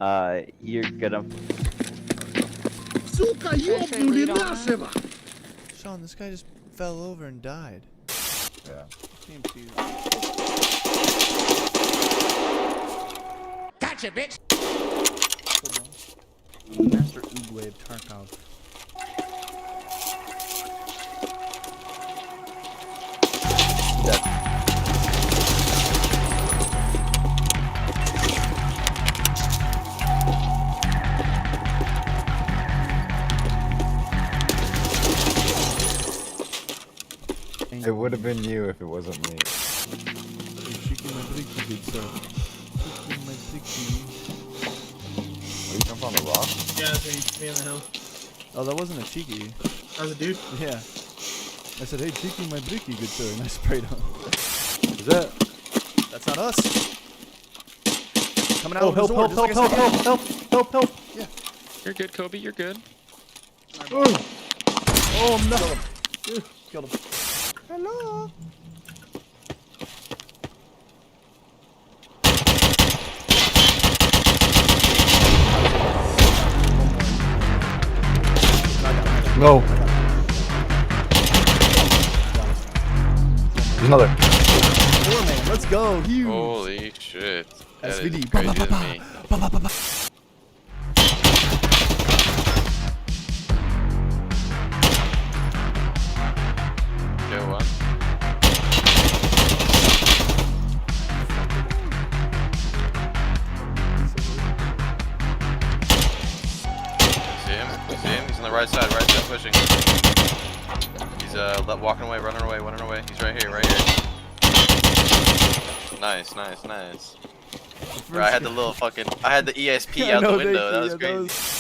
You're gonna. Сука, ёбнули нашего! Sean, this guy just fell over and died. Yeah. Team 2. Gotcha, bitch! Master Oogway of Tarkov. It would have been you if it wasn't me. Shaking my bricky, good sir. Shaking my bricky. Oh, you jump on the rock? Yeah, that's me on the hill. Oh, that wasn't a cheeky. That was a dude. Yeah. I said, hey, cheeky my bricky, good sir, and I sprayed him. Is that? That's not us. Coming out Oh, of the help, door, help, just like I help, said. help, help, help, help! Yeah. You're good, Kobe. You're good. Oh, no. Killed him. Hello. No. There's another. 4 man, let's go. Huge. Holy shit. That is SVD. crazy to me. Kill one. See him? See him? He's on the right side pushing. He's walking away, running away. He's right here. Nice. Bro, I had the little fucking, I had the ESP out the window. That was crazy.